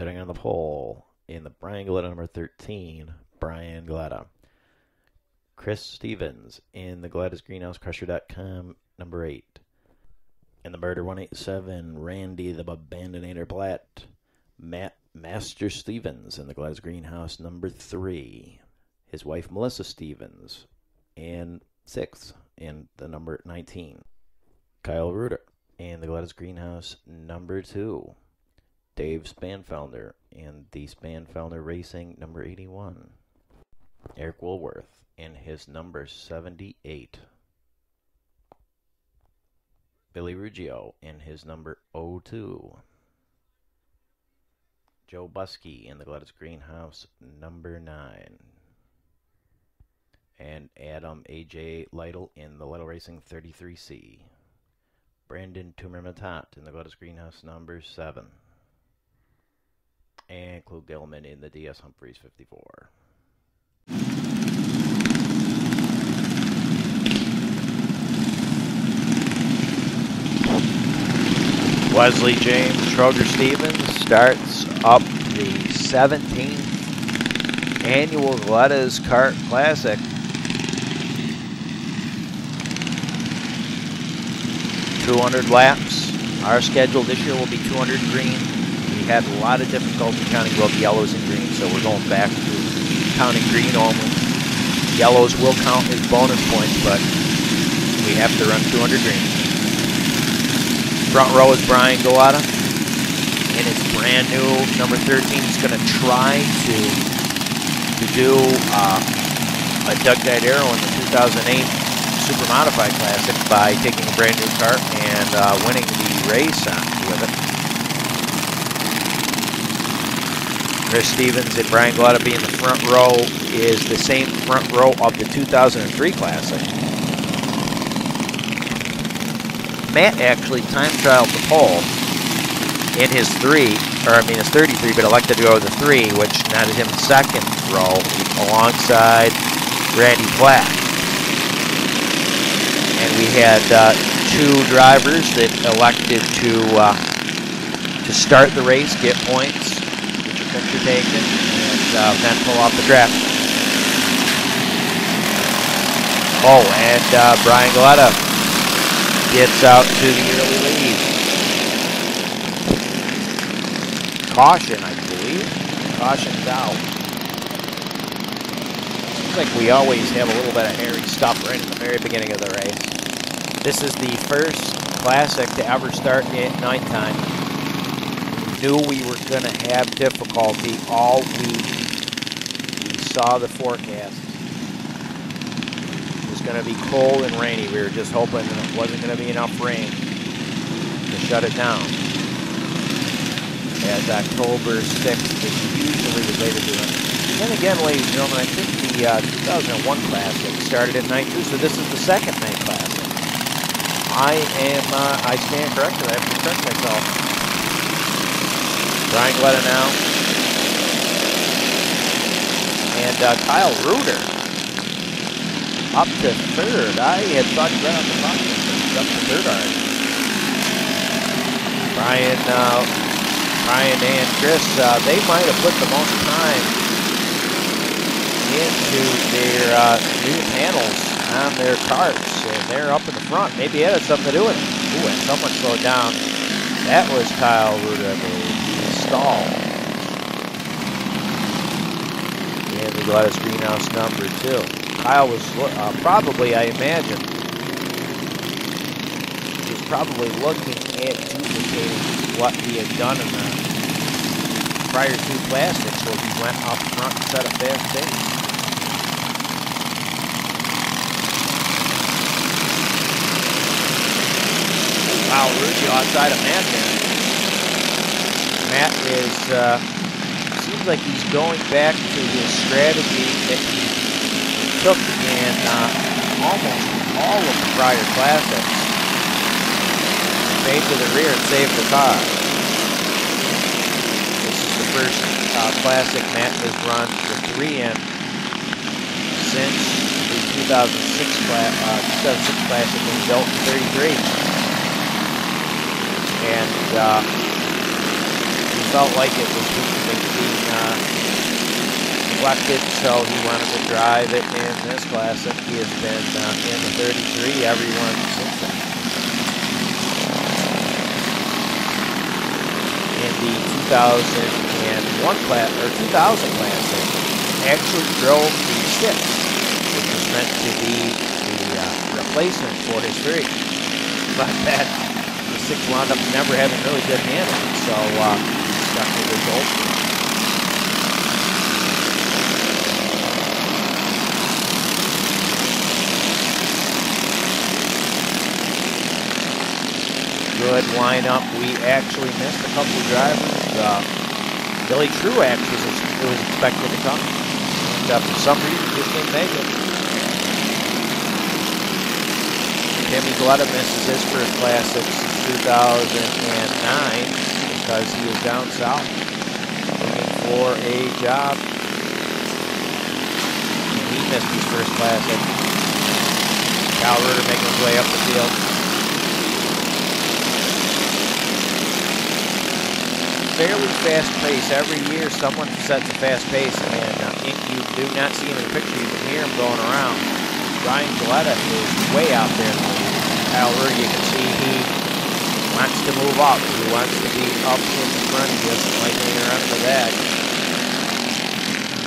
Starting on the pole in the Brian Galletta number 13, Brian Galletta. Chris Stevens in the Galletta's Greenhouse-Crusher.com number 8. In the Murder 187, Randy the Abandonnator Platt. Matt Master Stevens in the Galletta's Greenhouse number 3. His wife Melissa Stevens and 6th in the number 19. Kyle Reuter in the Galletta's Greenhouse number 2. Dave Spanfelner in the Spanfelner Racing number 81. Eric Woolworth in his number 78. Billy Ruggio in his number 02. Joe Buske in the Gladys Greenhouse number 9. And Adam A.J. Lytle in the Lytle Racing 33C. Brandon Tumor-Matat in the Gladys Greenhouse number 7. And Clue Gilman in the DS Humphreys 54. Wesley James Schroeder Stevens starts up the 17th annual Galletta's Kart Classic. .200 laps. Our schedule this year will be 200 green. We had a lot of difficulty counting both yellows and greens, so we're going back to counting green only. Yellows will count as bonus points, but we have to run 200 green. Front row is Brian Galletta, and it's brand new number 13. He's going to try to do a Doug Didero in the 2008 Super Modified Classic by taking a brand new kart and winning the race with it. Chris Stevens and Brian Galletta being the front row is the same front row of the 2003 Classic. Matt actually time trialed the pole in his his 33, but elected to go to the 3, which netted him second row alongside Randy Platt. And we had 2 drivers that elected to start the race, get points, get your picture taken, and then pull off the track. Oh, and Brian Galletta gets out to the early lead. Caution, I believe. Caution's out. Seems like we always have a little bit of hairy stuff right in the very beginning of the race. This is the first Classic to ever start at nighttime. We knew we were going to have difficulty all week. We saw the forecast. Going to be cold and rainy. We were just hoping that it wasn't going to be enough rain to shut it down, as October 6th is usually the day to do it. And then again, ladies and gentlemen, I think the 2001 Classic started at night too, so this is the second night Classic. I stand corrected. I have to correct myself. Brian Galletta now. And Kyle Reuter up to 3rd. I had thought he ran out the bottom, but he's up to 3rd already. Brian and Chris, they might have put the most time into their new panels on their karts, and they're up in the front. Maybe it had something to do with it. Ooh, and someone slowed down. That was Kyle Reuter, I believe. Stalled. And the Gladys Greenhouse number 2. Kyle was probably, I imagine, he was probably looking at duplicating what he had done in the prior 2 Classics, where he went up front and set a fast pace. Wow, Ruggio outside of Matt there. Matt seems like he's going back to his strategy that he took in almost all of the prior Classics. Made to the rear and saved the car. This is the first Classic Matt has run the 3 in since the 2006 Classic when he built in 33. And he's felt like it was being neglected, so he wanted to drive it in this Classic. He has been in the 33 everyone since then. In the 2001 class or 2000 Classic, actually drove the 6, which was meant to be the replacement for his 3. But that the 6 wound up never having really good handling, so stuck with his old 3. Good lineup. We actually missed a couple of drivers. Billy Truax was expected to come, and for some reason just didn't make it. Timmy Galletta misses his first Classic since 2009 because he was down south looking for a job, and he missed his first Classic. Reuter making his way up the field. Fairly fast pace. Every year someone sets a fast pace, and you do not see him in the picture. You can hear him going around. Ryan Galletta is way out there. Reuter, you can see he wants to move up. He wants to be up in the front. He doesn't like hanging around the back.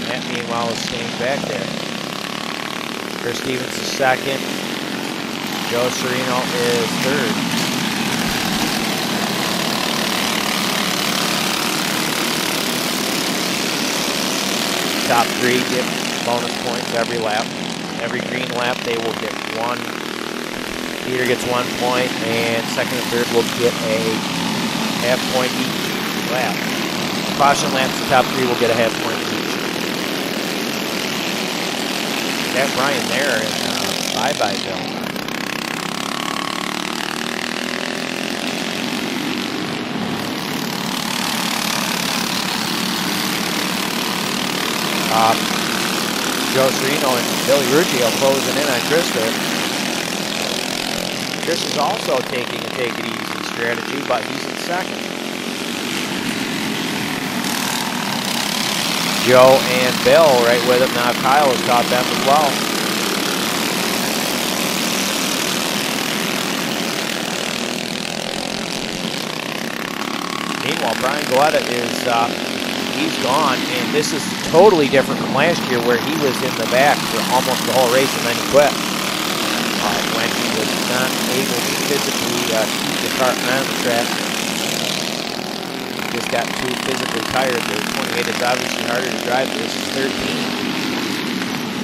Matt, meanwhile, is staying back there. Chris Stevens is second. Joe Sereno is third. Top 3 get bonus points every lap. Every green lap they will get 1. Leader gets 1 point, and second and third will get a half point each lap. Caution laps, the top 3 will get a half point each. Got Brian there, and bye-bye, Bill. Joe Sereno and Billy Ruggio closing in on Chris there. Chris is also taking a take-it-easy strategy, but he's in second. Joe and Bill right with him. Now Kyle has caught them as well. Meanwhile, Brian Galletta is he's gone, and this is totally different from last year where he was in the back for almost the whole race and then he quit. When he was not able to physically keep the cart around the track. He just got too physically tired. The 28 is obviously harder to drive. This is 13.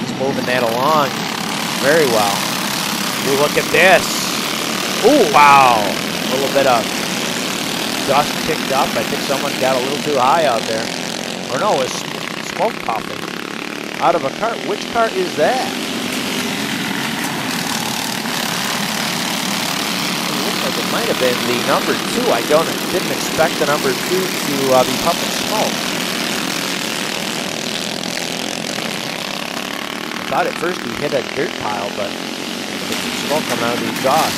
He's moving that along very well. Ooh, look at this. Ooh, wow. A little bit of dust kicked up. I think someone got a little too high out there. Or no, it's smoke puffing out of a cart. Which cart is that? It looks like it might have been the number 2. I didn't expect the number 2 to be puffing smoke. I thought at first he hit a dirt pile, but there's some smoke coming out of the exhaust.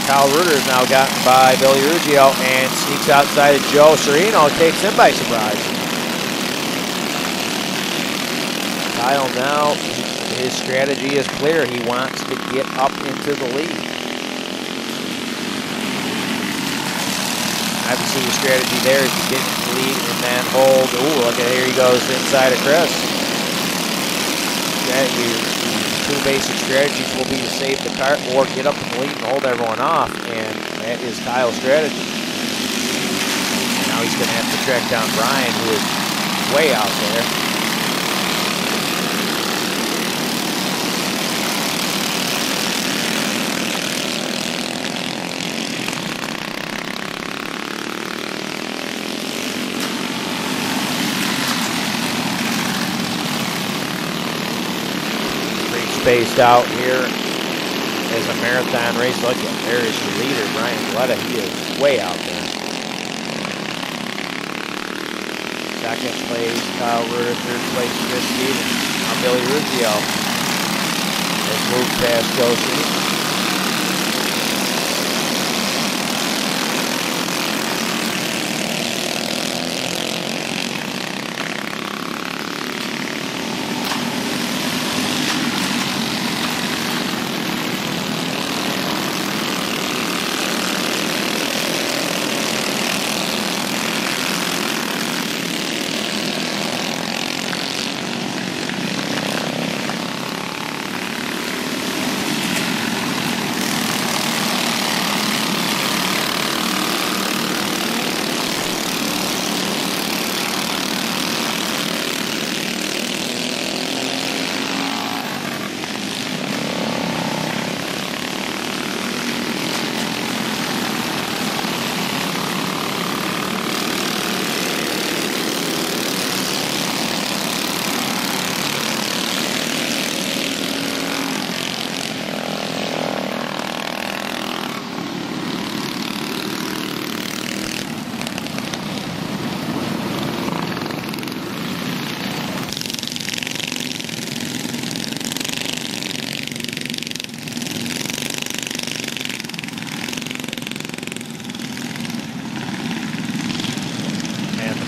Kyle Reuter has now gotten by Billy Ruggio and sneaks outside of Joe Sereno, takes him by surprise. Kyle now, his strategy is clear. He wants to get up into the lead. Obviously the strategy there is to get into the lead and then hold. Ooh, look at here he goes inside of Chris. Two basic strategies will be to save the cart or get up in the lead and hold everyone off, and that is Kyle's strategy. Now he's going to have to track down Brian, who is way out there. Spaced out here as a marathon race. Look at there is your leader, Brian Galletta. He is way out there. Second place, Kyle Reuter. Third place, Chris Stevens. Now Billy Ruggio has moved past Joe Sereno.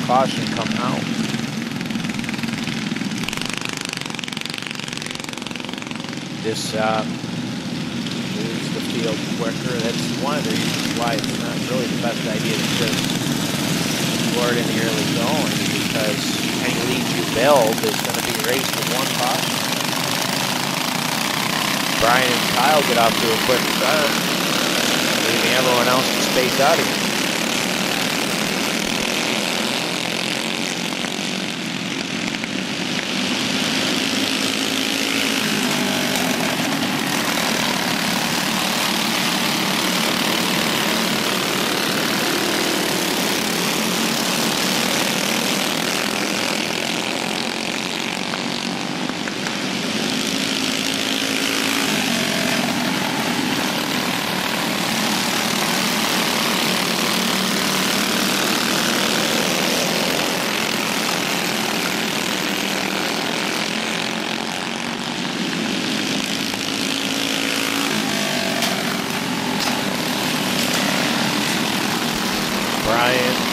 caution come out. This moves the field quicker. That's one of the reasons why it's not really the best idea to just explore it in the early going, because any lead you build is going to be raced with one caution. Brian and Kyle get off to a quick start, leaving everyone else to space out again.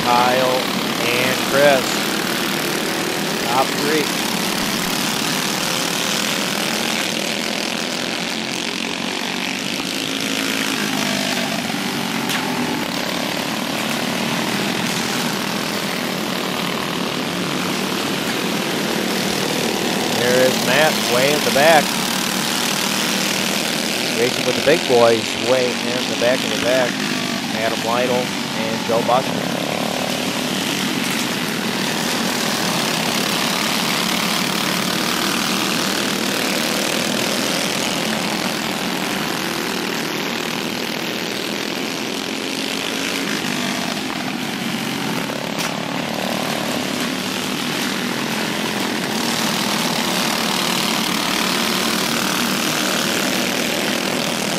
Kyle and Chris, top three. There is Matt way in the back. Racing with the big boys way in the back of the back. Adam Lytle and Joe Buske.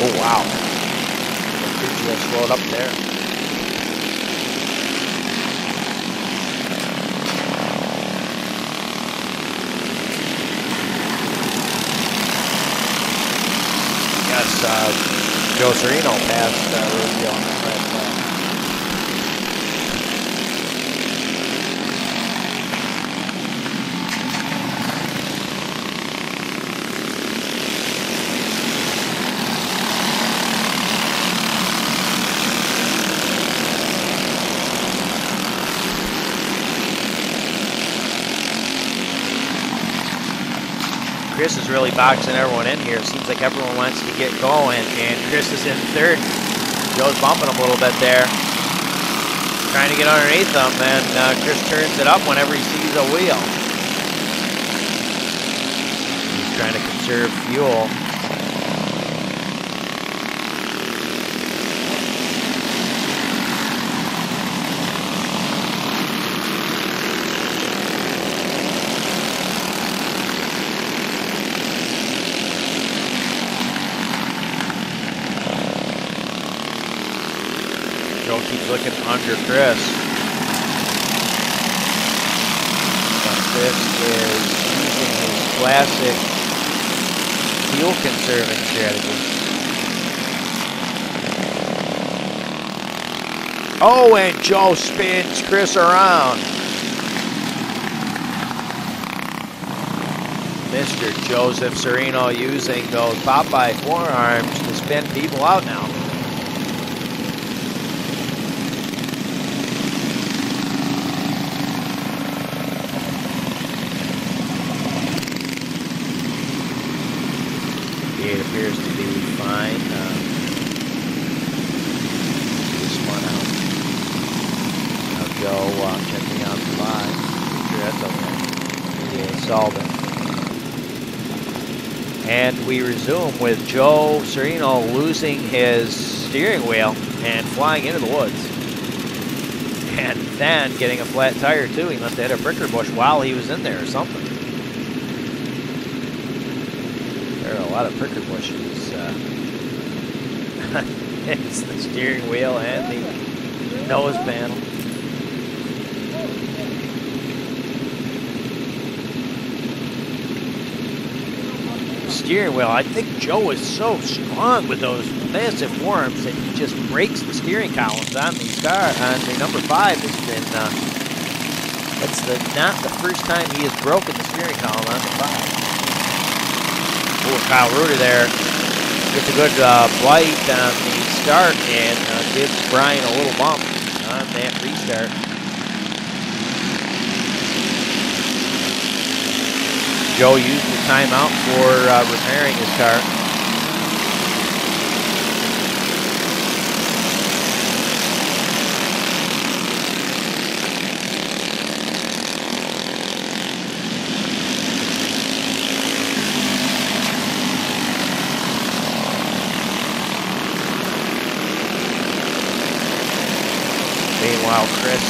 Oh, wow. Ruggio slowed up there. Yes, Joe Sereno passed Ruggio on the right side. Chris is really boxing everyone in here. It seems like everyone wants to get going, and Chris is in third. Joe's bumping him a little bit there, trying to get underneath him, and Chris turns it up whenever he sees a wheel. He's trying to conserve fuel. Keeps looking under Chris. But Chris is using his classic fuel conserving strategy. Oh, and Joe spins Chris around. Mr. Joseph Sereno using those Popeye forearms to spin people out now. It appears to be fine. Spun out. Now Joe checking out the line. Sure, that's okay. Yeah, solved it. And we resume with Joe Sereno losing his steering wheel and flying into the woods. And then getting a flat tire too. He must have had a pricker bush while he was in there or something. There are a lot of pricker bushes. It's the steering wheel and the nose panel. The steering wheel, I think Joe is so strong with those massive forearms that he just breaks the steering columns on these cars. On the number 5 has been That's not the first time he has broken the steering column on the 5. Oh, Kyle Reuter there gets a good bite on the start and gives Brian a little bump on that restart. Joe used the timeout for repairing his car. Meanwhile, Chris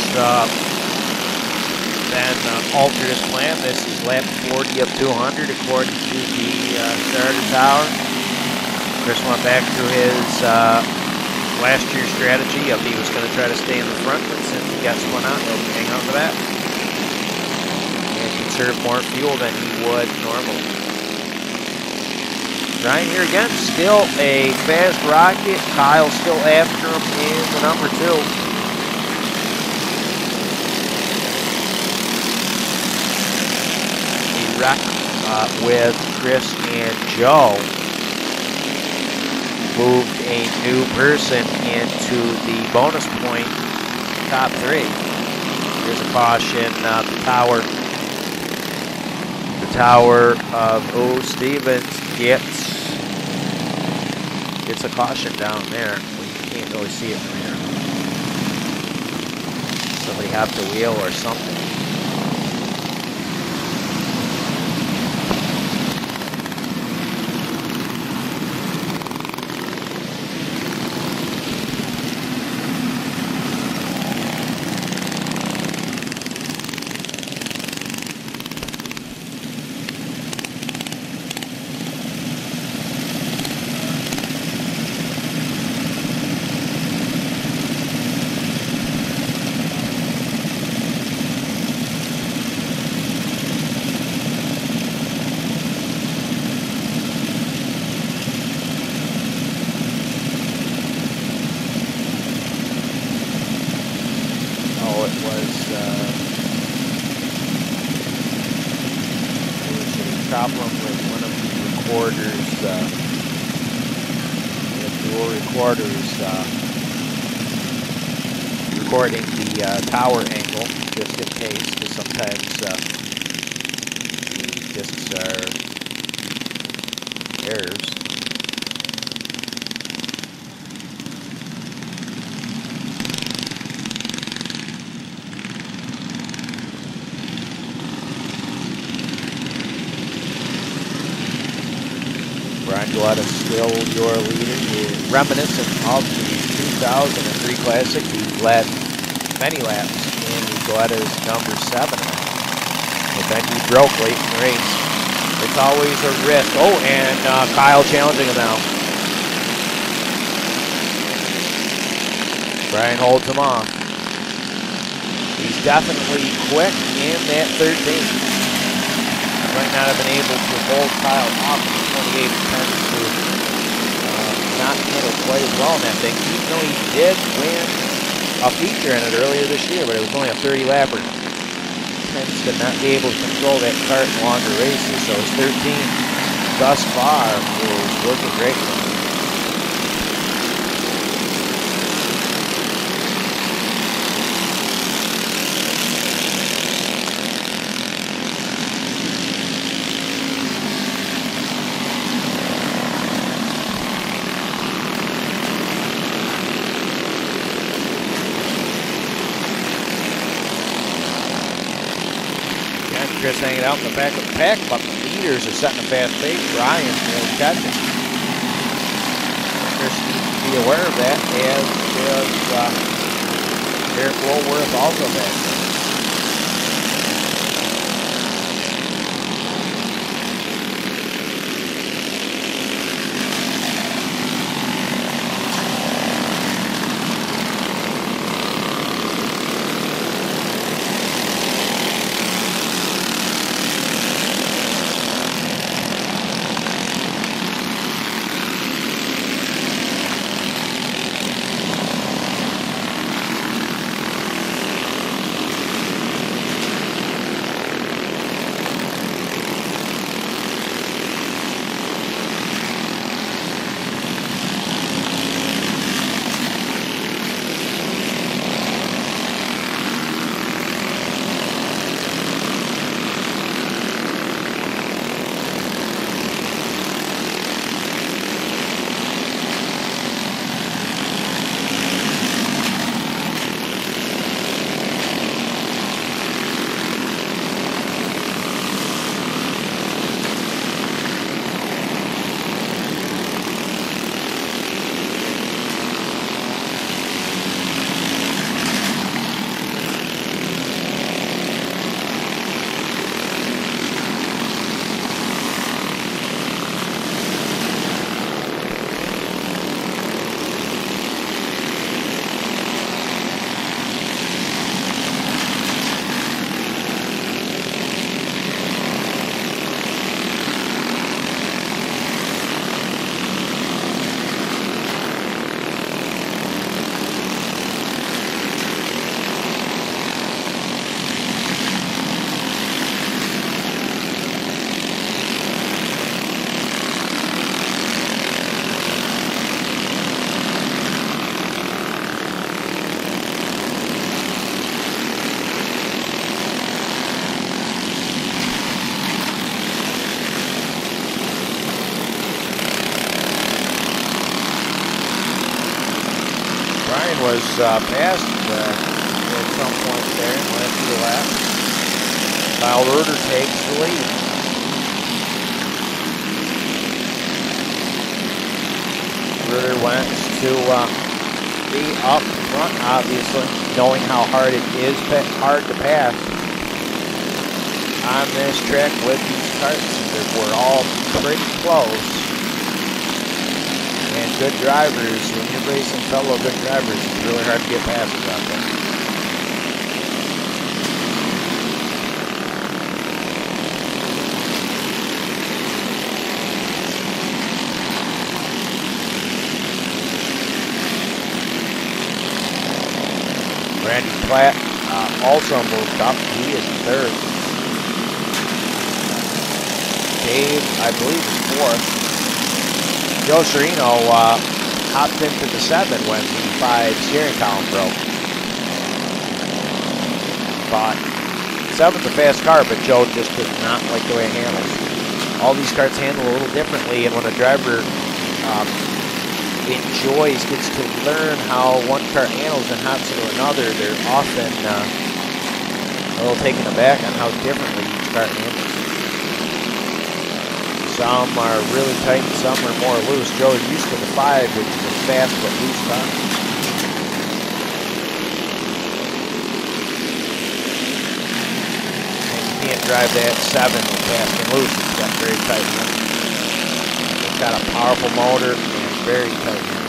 then altered his plan. This is lap 40 of 200 according to the starter tower. Chris went back to his last year's strategy of he was going to try to stay in the front, but since he got spun out, he'll hang on to that and conserve more fuel than he would normally. Ryan here again, still a fast rocket. Kyle still after him in the number 2. With Chris and Joe, moved a new person into the bonus point top 3. Here's a caution. The tower of Stevens gets a caution down there. You can't really see it from here. Somebody hopped the wheel or something. Recording the tower angle just in case, because sometimes the discs are errors. Brian Galletta still your leader, reminiscent of the 2003 Classic. He led many laps in Galletta's number 7. But then he broke late in the race. It's always a risk. Oh, and Kyle challenging him now. Brian holds him off. He's definitely quick in that 13. Might not have been able to hold Kyle off in the 28. Tends to not handle quite as well in that thing, even though he did win a feature in it earlier this year, but it was only a 30 lapper. Tends to not be able to control that kart in longer races, so his 13 thus far is looking great for him. Chris hanging out in the back of the pack, but the leaders are setting a fast pace. Ryan will catch it. Chris needs to be aware of that, as is Eric Woolworth also back there. was passed at some point there in the last few laps. Kyle Reuter takes the lead. Reuter wants to be up front, obviously, knowing how hard it is to pass on this track with these karts. We're all pretty close. And good drivers, when you're racing fellow good drivers, it's really hard to get passes out there. Randy Platt also moved up. He is third. Dave, I believe, is fourth. Joe Sereno hopped into the 7 when the 5 steering column broke. But 7's a fast car, but Joe just did not like the way it handles. All these karts handle a little differently, and when a driver gets to learn how one kart handles and hops into another, they're often a little taken aback on how differently each kart handles. Some are really tight, some are more loose. Joe is used to the 5, which is a fast but loose car. And you can't drive that 7 fast and loose. It's got very tight handles. It's got a powerful motor and very tight handles.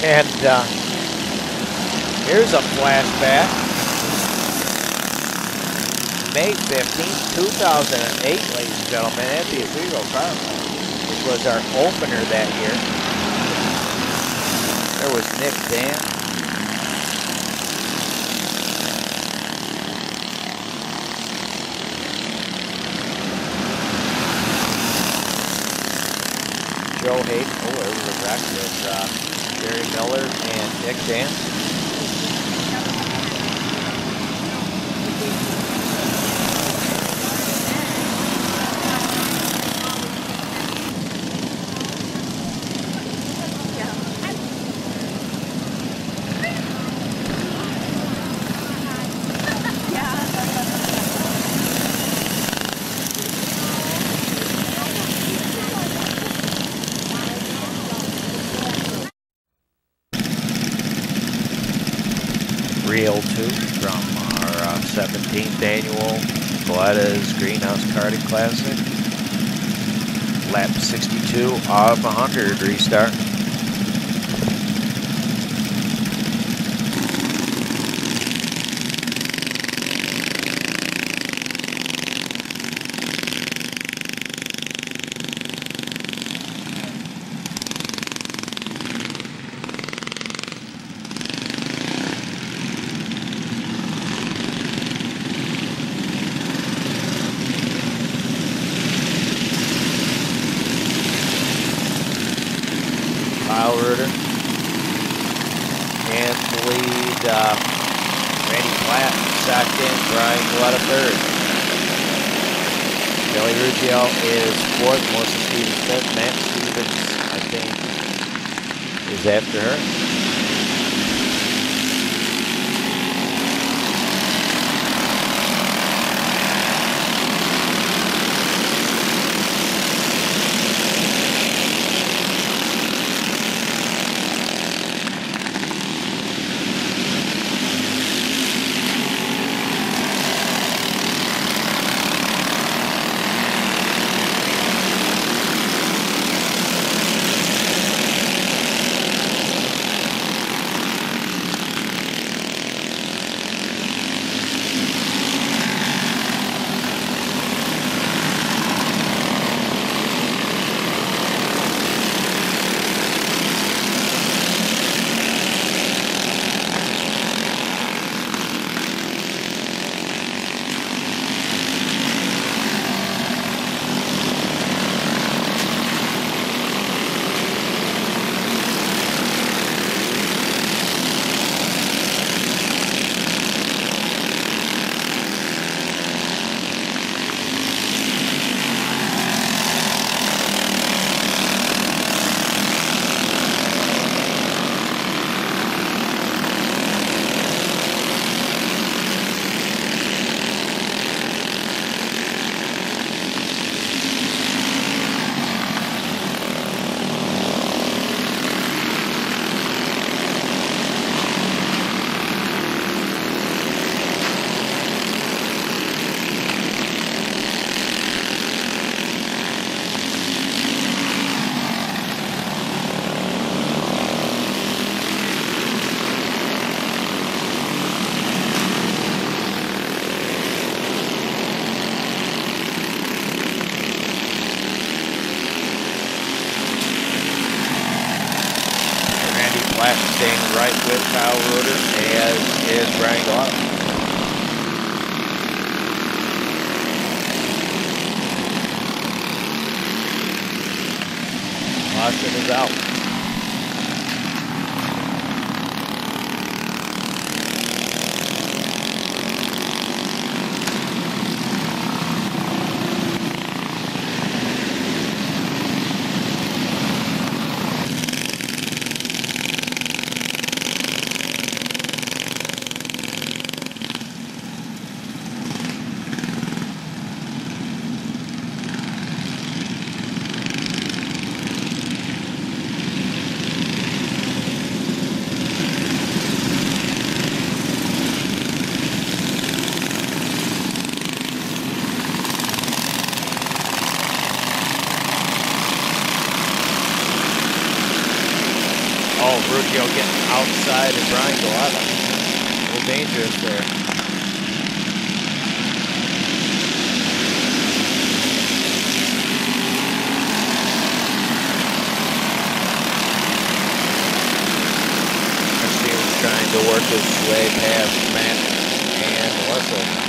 And here's a flashback. May 15th, 2008, ladies and gentlemen, at the Oswego Car, which was our opener that year. There was Nick Dan. Joe Hayden. Oh, there was a wreck with Jerry Miller and Nick Dan. Reel 2 from our 17th annual Galletta's Greenhouse Karting Classic. Lap 62 of 100 restart. Reuter and the lead, Randy Platt second, Brian Galletta third. Kelly Ruggio is fourth, Melissa Stevens fifth, Matt Stevens, I think, is after her. Platt staying right with Kyle Reuter, as is Brian Galletta. Austin is out. Ruggio getting outside and Brian Galletta. A little dangerous there. Stevens trying to work his way past Matt and Melissa.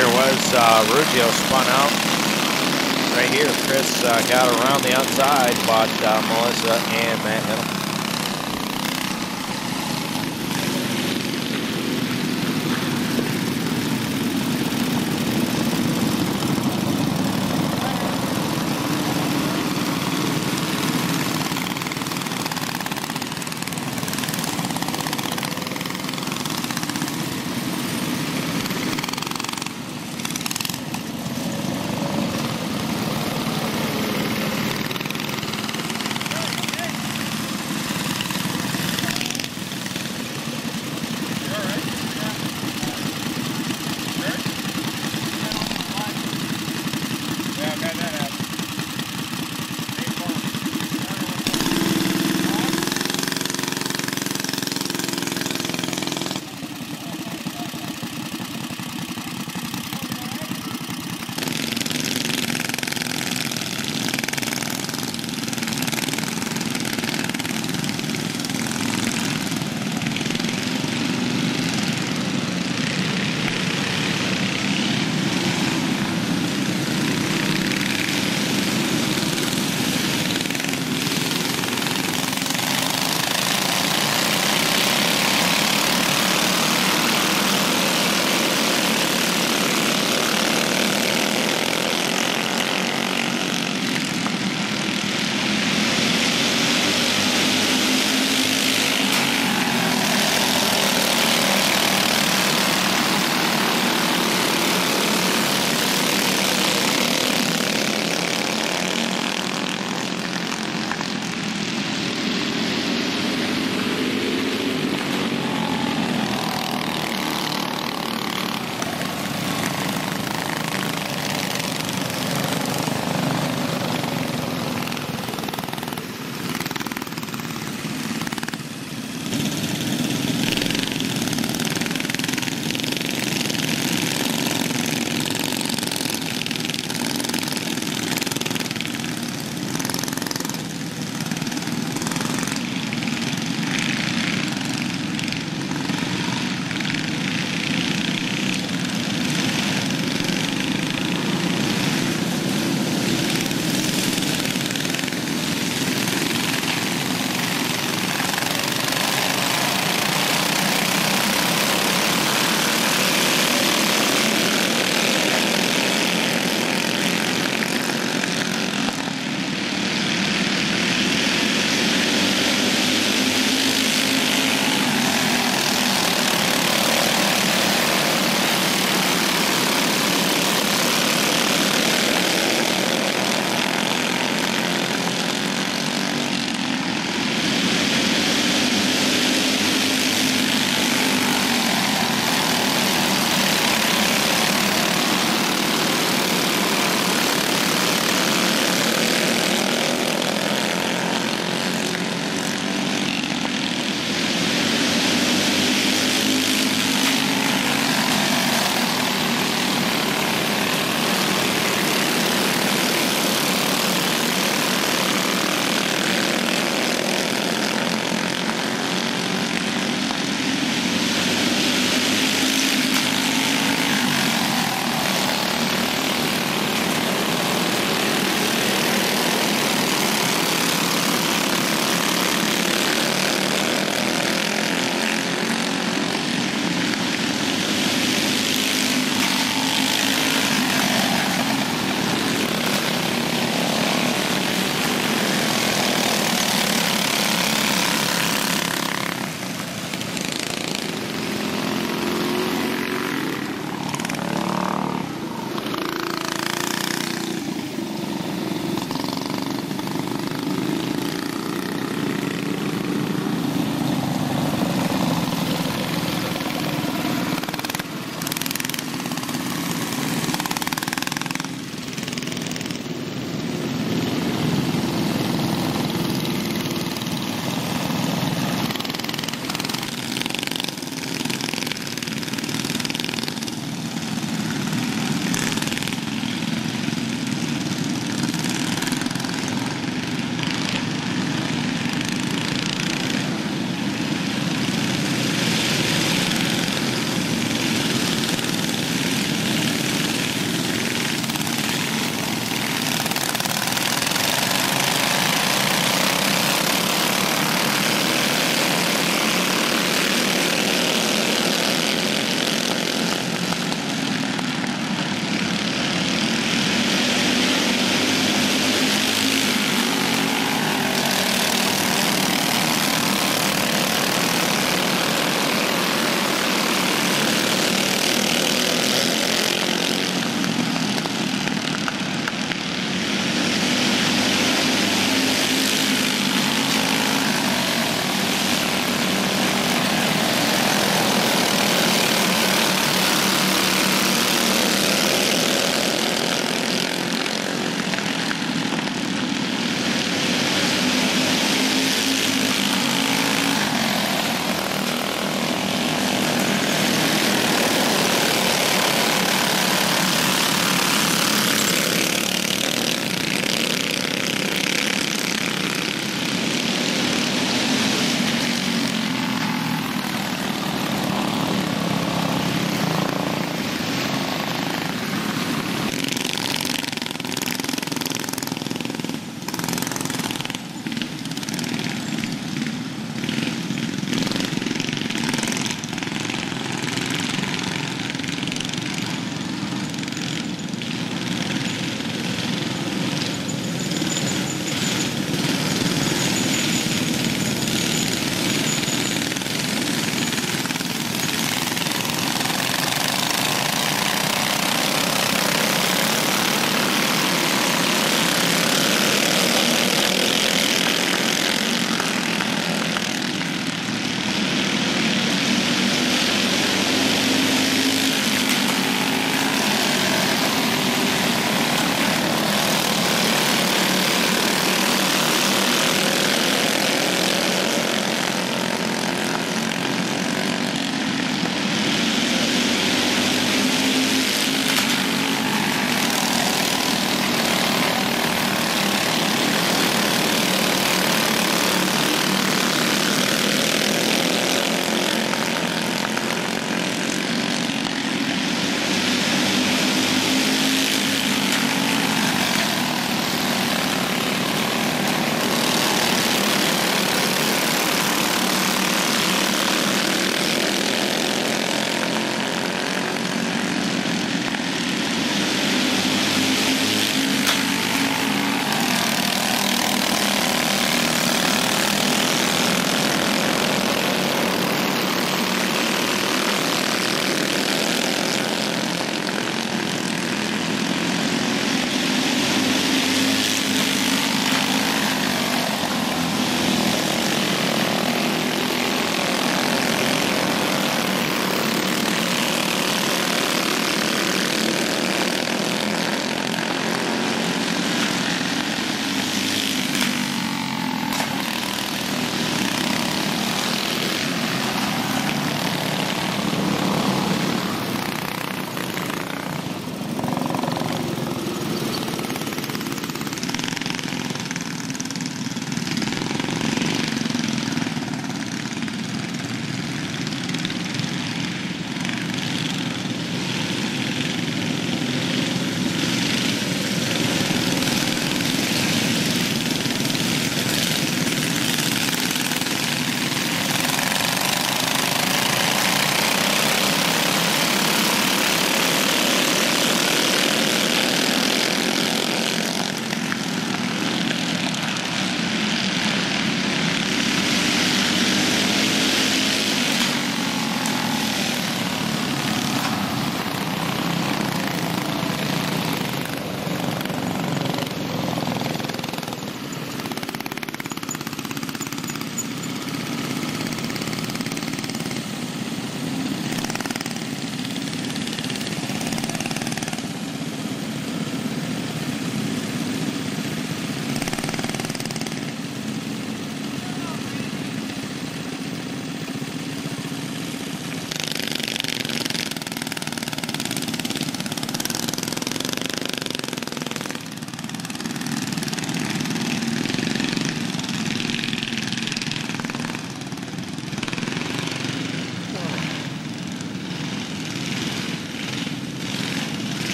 Here was Ruggio spun out. Right here, Chris got around the outside, but Melissa and Matt hit him.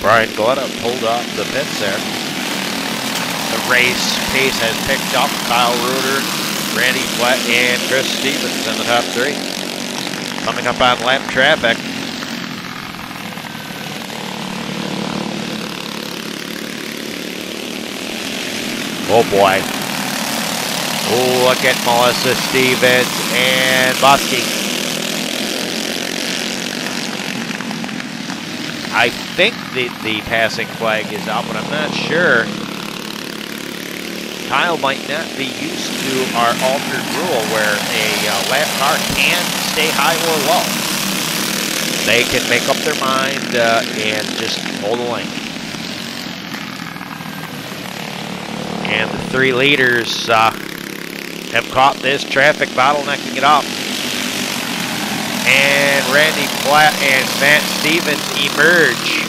Brian Galletta pulled off the pits there. The race pace has picked up. Kyle Reuter, Randy Platt, and Chris Stevens in the top 3. Coming up on lap traffic. Oh boy. Oh, look at Melissa Stevens and Buske. I think the passing flag is out, but I'm not sure. Kyle might not be used to our altered rule where a lap car can stay high or low. They can make up their mind and just hold the lane. And the 3 leaders have caught this traffic, bottlenecking it up. And Randy Platt and Matt Stevens emerge.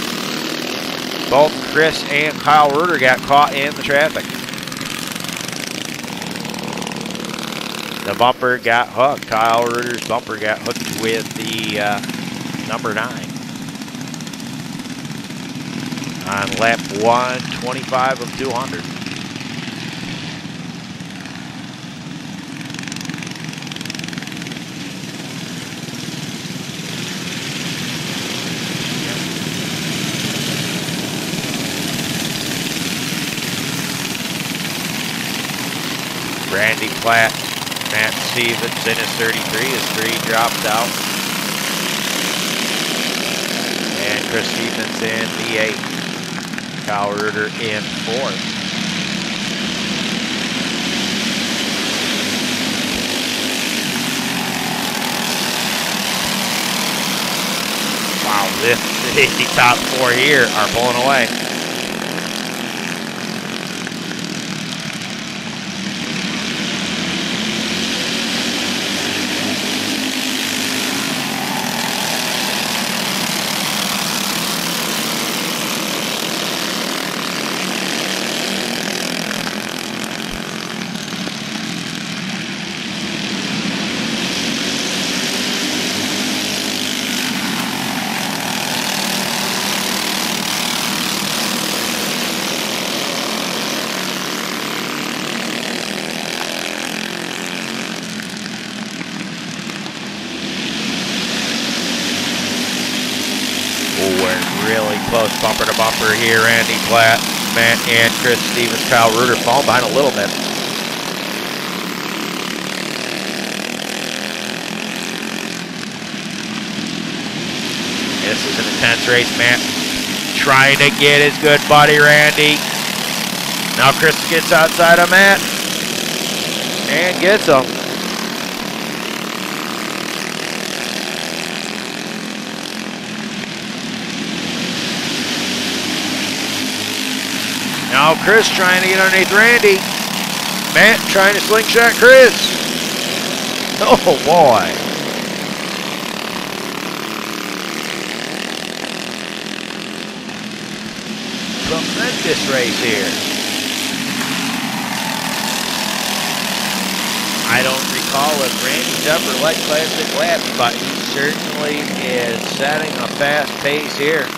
Both Chris and Kyle Reuter got caught in the traffic. The bumper got hooked. Kyle Reuter's bumper got hooked with the number 9. On lap 125 of 200. Randy Platt, Matt Stevens in his 33 as 3 dropped out. And Chris Stevens in the 8. Kyle Reuter in 4th. Wow, the top 4 here are pulling away. Close bumper to bumper here. Randy Platt, Matt, and Chris Stevens. Kyle Reuter falling behind a little bit. This is an intense race. Matt trying to get his good buddy Randy. Now Chris gets outside of Matt and gets him. Now Chris trying to get underneath Randy. Matt trying to slingshot Chris. Oh boy. Tremendous race here. I don't recall if Randy's ever led Classic laps, but he certainly is setting a fast pace here.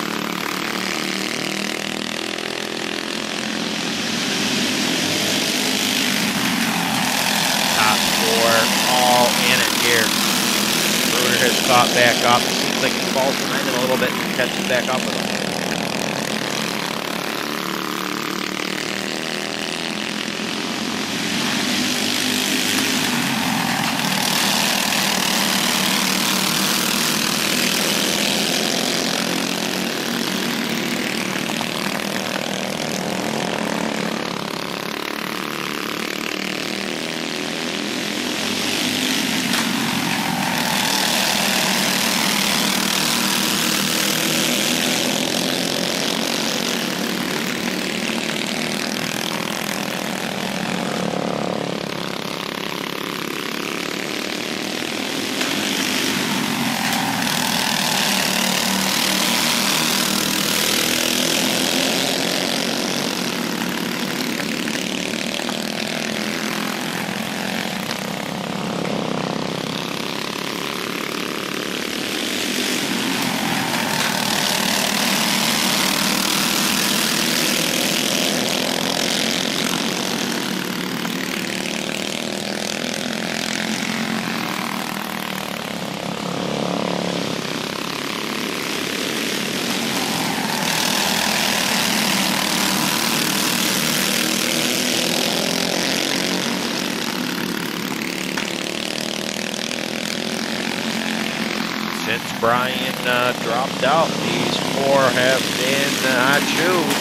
All in it here. Reuter has caught back up. It seems like he falls behind him a little bit and catches back up with him. Since Brian dropped out, these four have been hot shoes.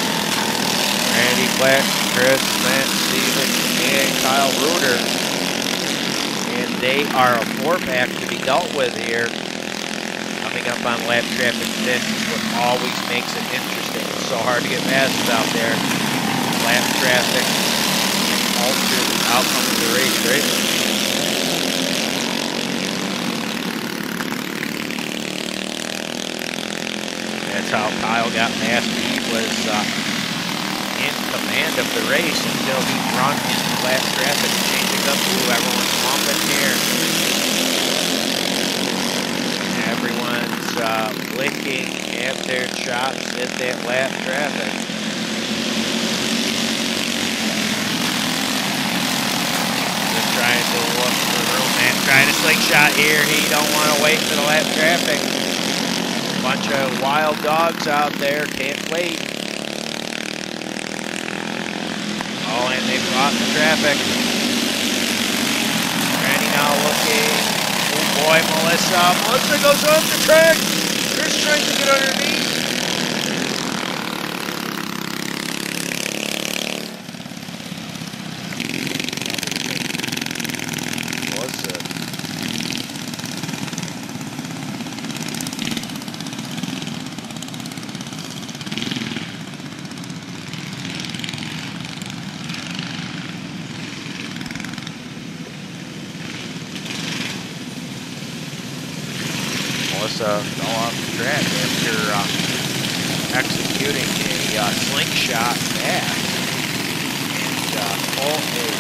Randy Platt, Chris, Matt Stevens, and Kyle Reuter. And they are a four-pack to be dealt with here. Coming up on lap traffic, this is what always makes it interesting. It's so hard to get passes out there. Lap traffic alters the outcome of the race greatly. That's how Kyle got past me. He was in command of the race until he run into lap traffic, changing up to everyone's bumping here. Everyone's licking at their chops at that lap traffic. Just trying to look for room. Matt trying to slingshot here. He don't want to wait for the lap traffic. Bunch of wild dogs out there, can't wait. Oh, and they've caught the traffic. Randy now looking. Oh boy, Melissa. Melissa goes off the track. Chris trying to get underneath. Melissa. Melissa fell off the track after executing a slingshot pass. And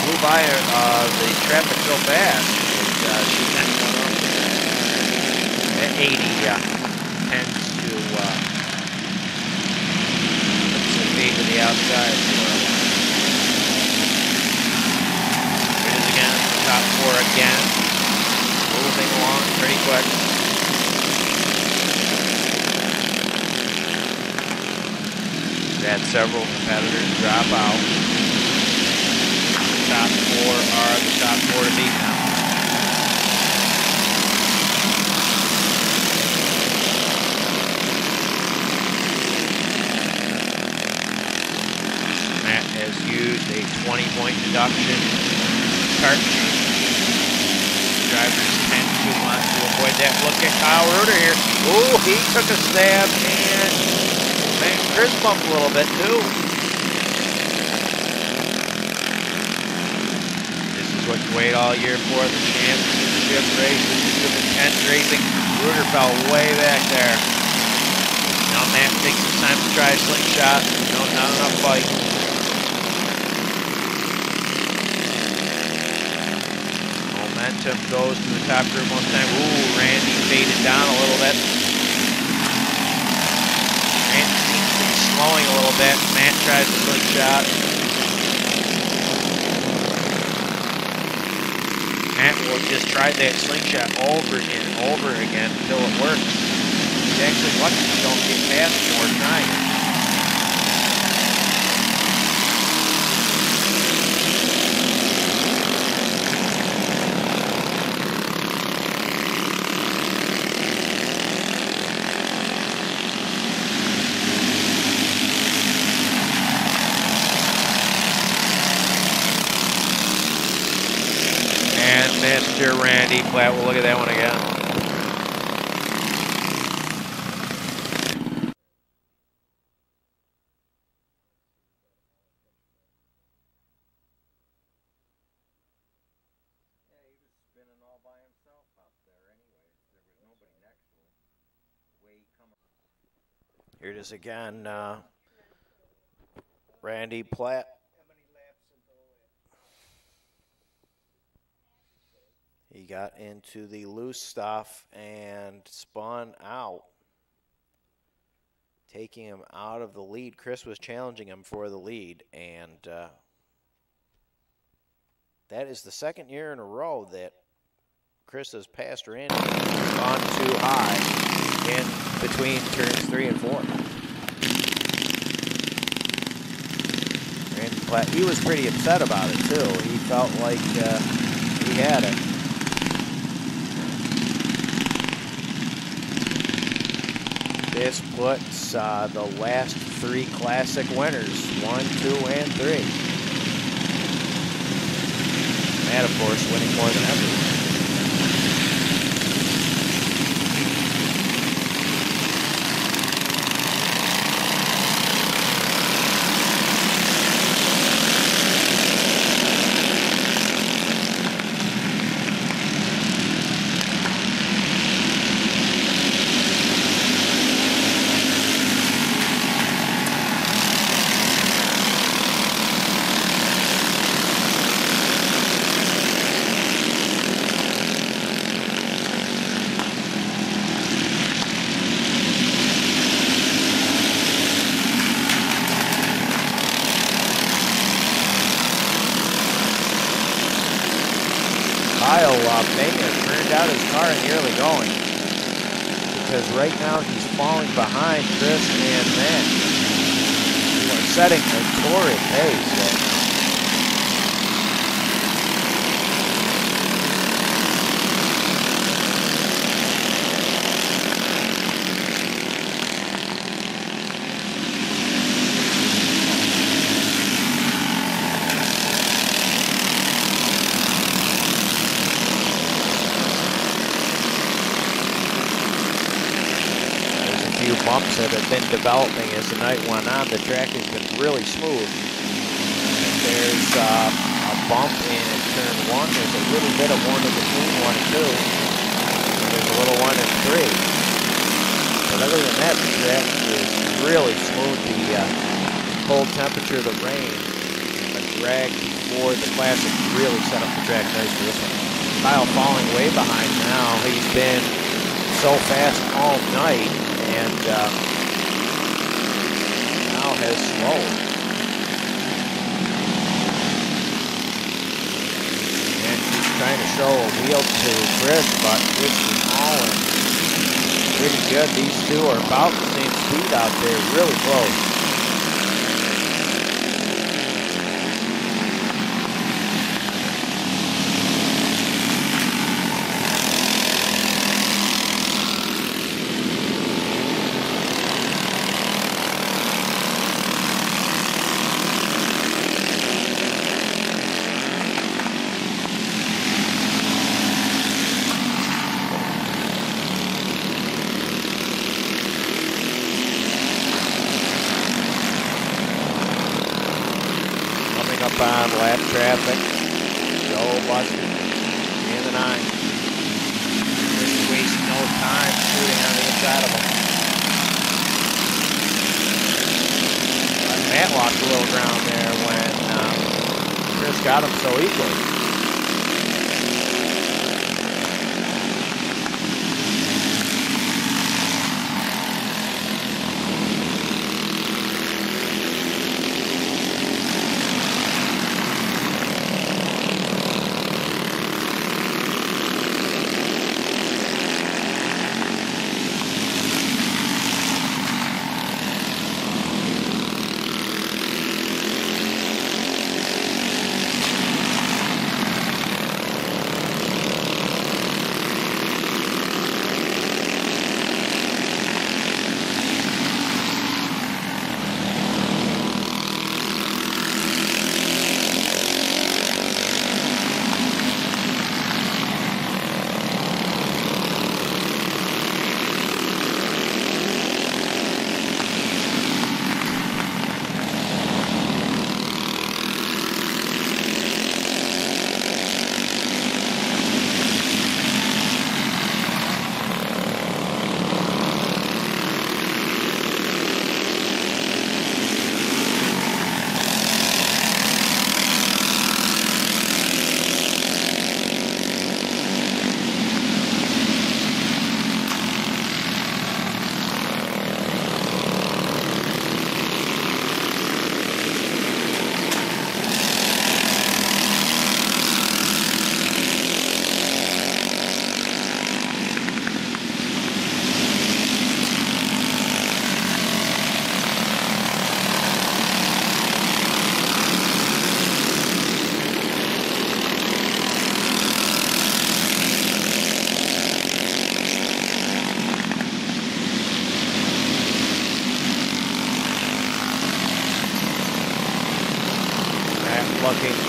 blew by the traffic so fast that she then went up at 80. Tends to put some feet to the outside for her. It is again the top four again. Moving along pretty quick. We've had several competitors drop out. The top four are the top four to beat now. Matt has used a 20-point deduction kart change. Drivers tend to want to avoid that. Look at Kyle Reuter here. Ooh, he took a stab and made Chris bump a little bit too. This is what you wait all year for, the championship race. This is some intense racing. Reuter fell way back there. Now Matt takes some time to try a slingshot. No, not enough fight. Momentum goes to the top group one time. Ooh, Randy faded down a little bit. Randy seems to be slowing a little bit. Matt tries the slingshot. Matt will just try that slingshot over again until it works. He's actually lucky he don't get past more trying. Mr. Randy Platt, we'll look at that one again. Yeah, he was spinning all by himself out there anyways. There was nobody next to him. The way he come up. Here it is again. Randy Platt. He got into the loose stuff and spun out, taking him out of the lead. Chris was challenging him for the lead, and that is the second year in a row that Chris has passed Randy, gone too high in between turns 3 and 4. Randy Platt, he was pretty upset about it too. He felt like he had it. This puts the last 3 Classic winners, 1, 2, and 3. Matt, of course, winning more than ever. May have turned out his car in the early going, because right now he's falling behind Chris and Matt, who are setting a torrid pace right now. Bumps that have been developing as the night went on. The track has been really smooth. There's a bump in turn 1. There's a little bit of warning between 1 and 2. There's a little 1 and 3. But other than that, the track is really smooth. The cold temperature, the rain, a drag before the Classic really set up the track nice for this one. Kyle falling way behind now. He's been so fast all night. And now has slowed. And he's trying to show a wheel to Chris, but this is hauling pretty good. These two are about the same speed out there, really close. On lap traffic. Go Buske in the 9. Just waste no time shooting on the inside of him. But Matt lost a little ground there when Chris got him so easily.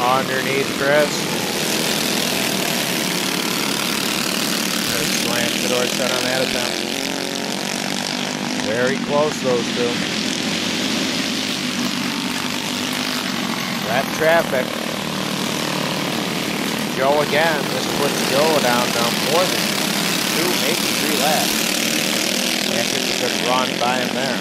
Underneath Chris. Chris slams the door shut on that attempt. Very close, those two. That traffic. Joe again. This puts Joe down more than 2, maybe 3 laps. After he could run by him there.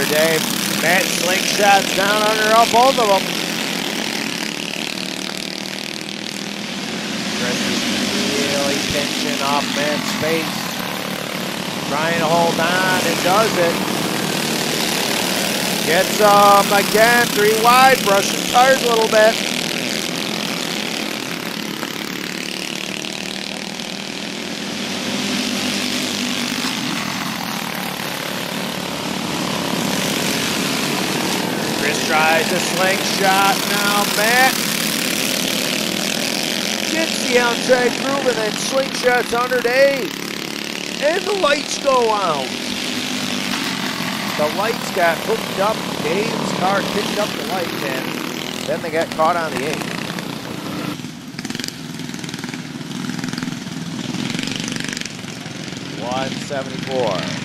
Dave, Matt slingshots down under both of them. Chris is really pinching off Matt's space. Trying to hold on and does it. Gets again, 3 wide, brushing tires a little bit. Tries a slingshot now, Matt gets the outside groove and then slingshots under Dave. And the lights go out. The lights got hooked up. Dave's car picked up the light and then they got caught on the 8. .174.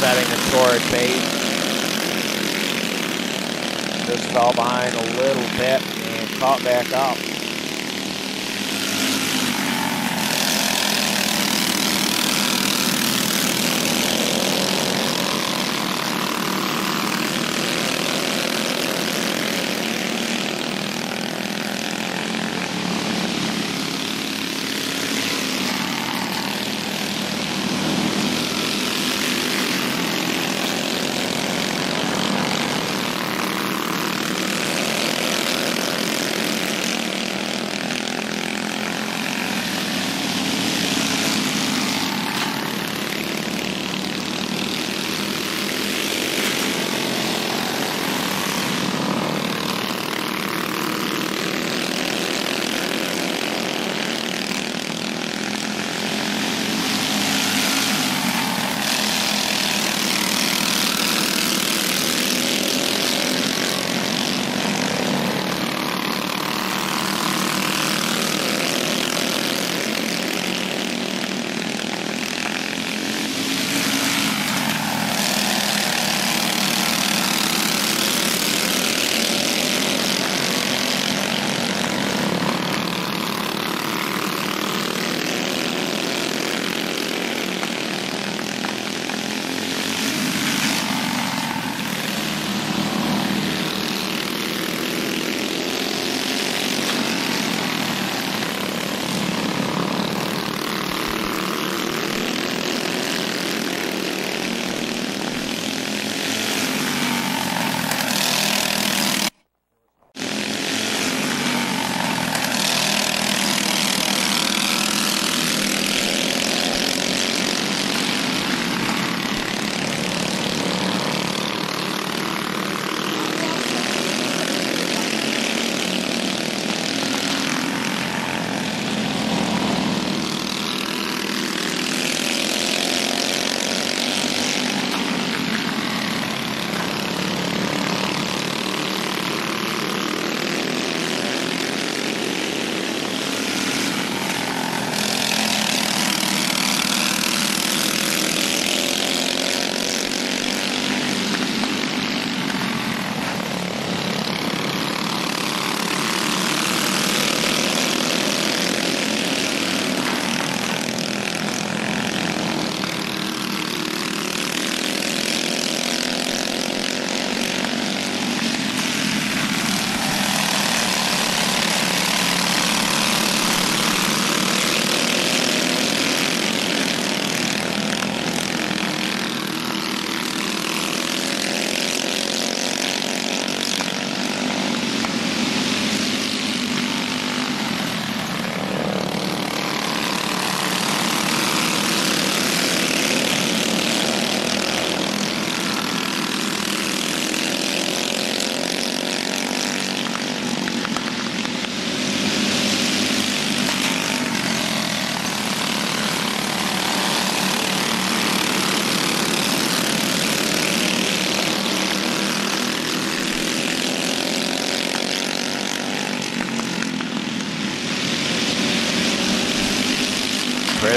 Setting a toward base. Just fell behind a little bit and caught back up.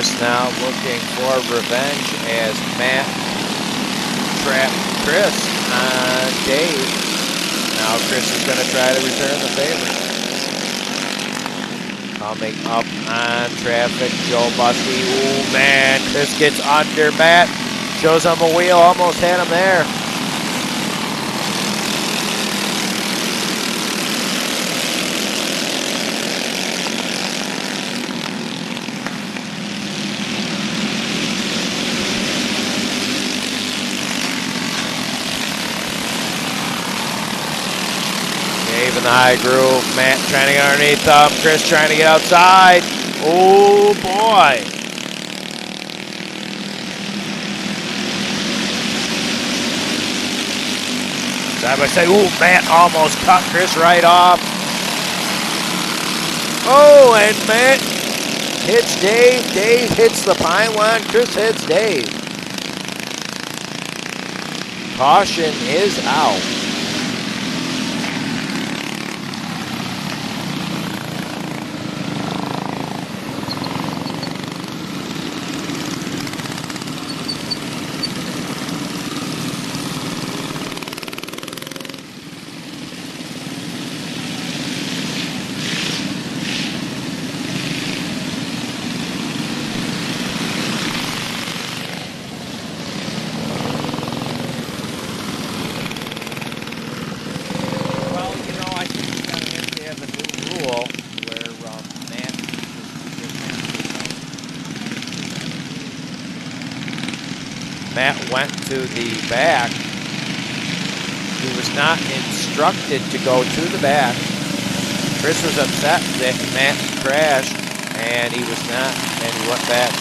Chris now looking for revenge as Matt trapped Chris on Dave. Now Chris is going to try to return the favor. Coming up on traffic, Joe Buske. Ooh, man, Chris gets under Matt. Shows him a wheel, almost had him there. Dave in the high groove. Matt trying to get underneath him. Chris trying to get outside. Oh, boy. Side by side. Ooh, Matt almost cut Chris right off. Oh, and Matt hits Dave. Dave hits the pylon. Chris hits Dave. Caution is out. Matt went to the back. He was not instructed to go to the back. Chris was upset that Matt crashed, and he was not, and he went back.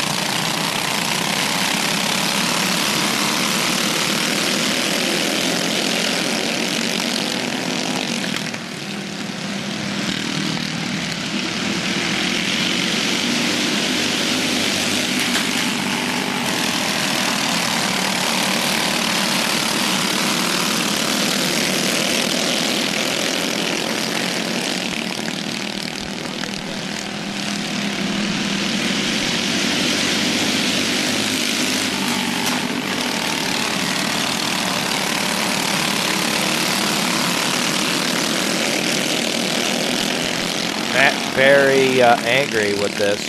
Very angry with this.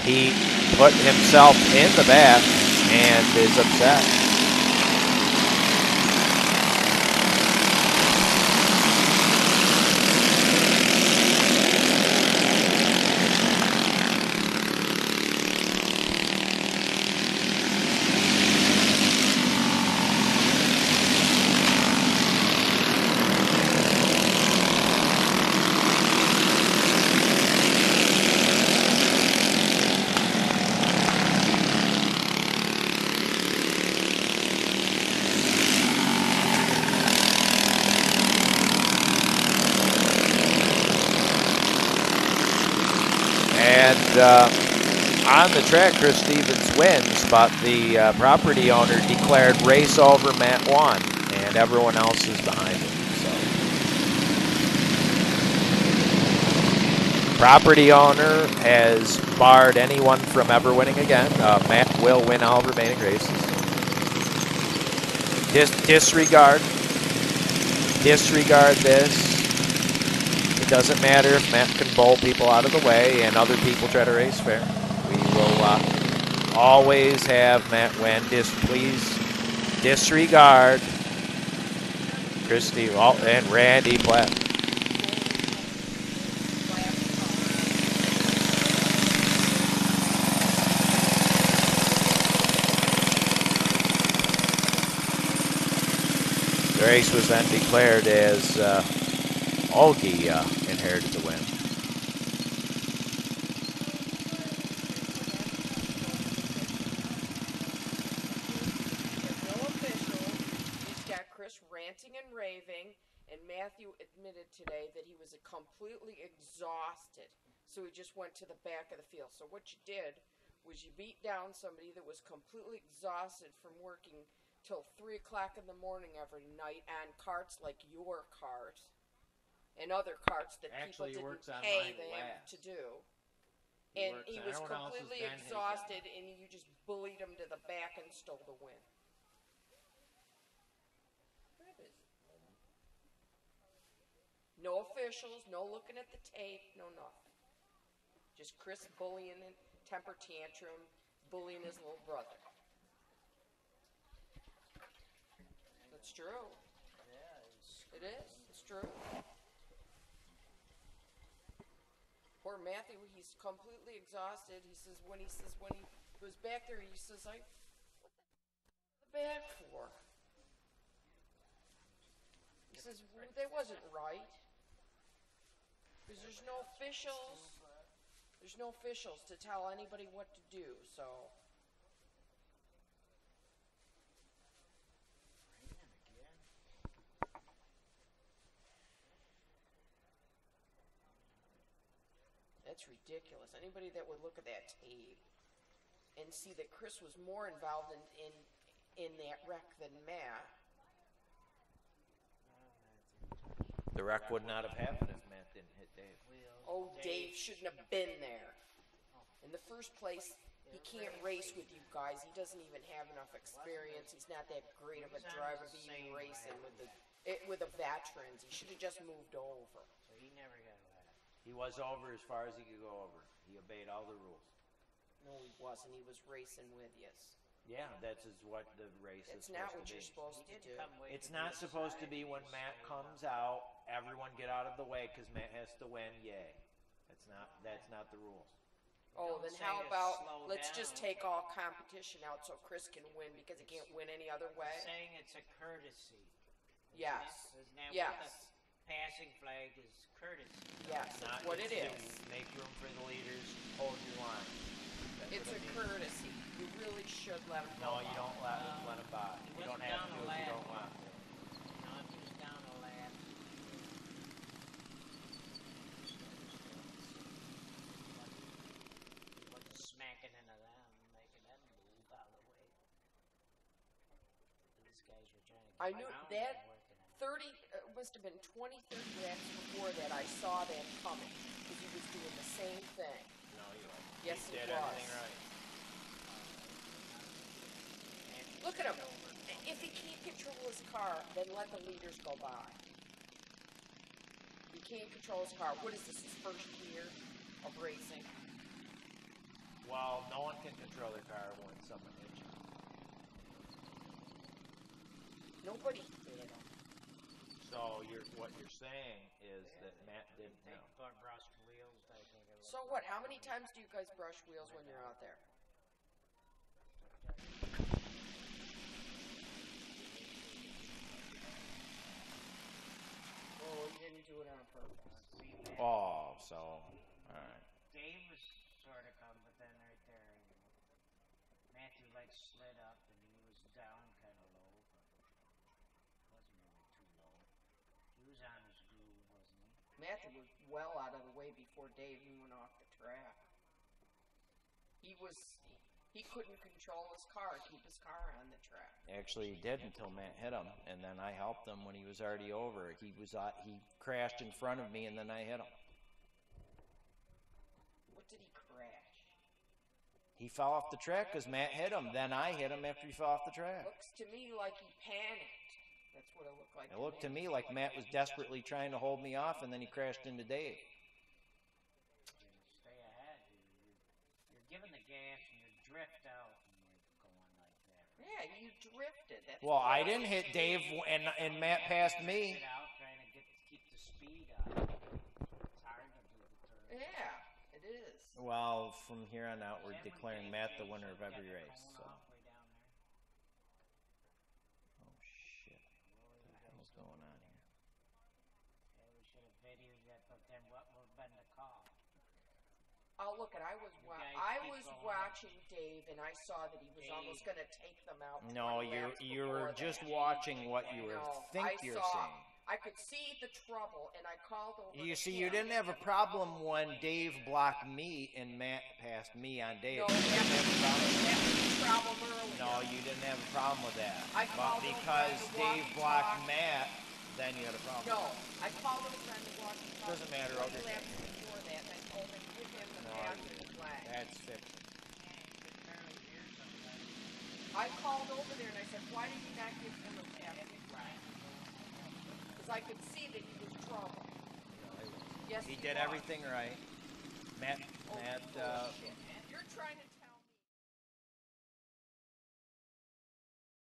He put himself in the back and is upset. On the track, Chris Stevens wins, but the property owner declared race over Matt won, and everyone else is behind him. So, property owner has barred anyone from ever winning again. Matt will win all remaining races. Disregard this. It doesn't matter if Matt can bowl people out of the way and other people try to race fair. We will always have Matt win. Please disregard Christy and Randy Platt. The race was then declared as Augie inherited the win. No official. He's got Chris ranting and raving, and Matthew admitted today that he was completely exhausted, so he just went to the back of the field. So what you did was you beat down somebody that was completely exhausted from working till 3 o'clock in the morning every night on carts like your cart. And other carts that Actually, people he works didn't on pay mine them last. to do. And works he on was everyone else's, completely then his exhausted, and you just bullied him to the back and stole the win. No officials, no looking at the tape, no nothing. Just Chris bullying and temper tantrum, bullying his little brother. That's true. Yeah, It is. It's true. Poor Matthew, he's completely exhausted. He says when he was back there, he says, what the back for? He says, well, that wasn't right. Because there's no officials. There's no officials to tell anybody what to do, so. That's ridiculous. Anybody that would look at that tape and see that Chris was more involved in that wreck than Matt. The wreck would not have happened if Matt didn't hit Dave. Oh, Dave shouldn't have been there. In the first place, he can't race with you guys. He doesn't even have enough experience. He's not that great of a driver to be racing with the veterans. He should have just moved over. So he never got away. He was over as far as he could go over. He obeyed all the rules. No, he wasn't. He was racing with you. Yeah, that's what the race is That's not supposed what to you're be. supposed to do. It's not supposed to be when Matt comes out, everyone get out of the way because Matt has to win. Yay. That's not the rules. Oh, then how about let's just take all competition out so Chris can win because he can't win any other way? Saying it's a courtesy. Yes. Isn't that Yes. what the passing flag is courtesy? Yes, that's what it It's is. to make room for the leaders, hold your line. That's It's what a it means. courtesy. You really should let him No, go. you don't let him by. You don't have to if you don't want to. No, if he was down a lap. He wasn't smacking into them, making them move out of the way. These guys were trying to get I knew around that and working on it. 30, must have been 20, 30 laps before that I saw that coming because he was doing the same thing. No, you don't. Yes, he he did was. everything right. Look at him. If he can't control his car, then let the leaders go by. He can't control his car. What is this, his first year of racing? Well, no one can control their car when someone hits you. Nobody hit him. So what you're saying is that Matt didn't They know. brushed wheels, I think it was. So what? How many times do you guys brush wheels when you're out there? Oh, you didn't do it on purpose. Oh, so, alright. Dave was sort of come, but then right there, Matthew like slid up and he was down kind of low, but wasn't really too low. He was on his groove, wasn't he? Matthew was well out of the way before Dave even went off the track. He couldn't control his car, keep his car on the track. Actually, he did until Matt hit him, and then I helped him when he was already over. He crashed in front of me, and then I hit him. What did he crash? He fell off the track because Matt hit him. Then I hit him after he fell off the track. Looks to me like he panicked. That's what it looked like. It looked to me like Matt was desperately trying to hold me off, and then he crashed into Dave. Stay ahead. You're giving the gas and you drift out and you're going like that. Yeah, you drifted. That's Well, what I didn't hit Dave, and Matt passed me. Sit out trying to keep the speed up. It's hard to do the turn. Yeah, it is. Well, from here on out, we're declaring Matt the winner of every race. So. Oh, shit. What the hell's going on here? Yeah, we should have videoed that, but then what would have been the call? Oh, look, I was watching Dave, and I saw that he was almost going to take them out. No, 20 laps you before were just that. watching what you were I you're saw- seeing. I could see the trouble, and I called over. You to see, you him. didn't have a problem when Dave blocked me and Matt passed me on Dave. No, You didn't have a problem. that was the problem earlier. No, you didn't have a problem with that. I But called him because on the Dave blocked walkie-talkie. Matt, then you had a problem. No, I called him on the walkie-talkie. Doesn't matter, 20 I'll just- laps before that, and I told him, give him the No, passenger flag. I called over there and I said, why did you not give him a tap? Because I could see that he was trouble. Yes, He he did was. everything right. Matt, Oh, Matt, bullshit. You're trying to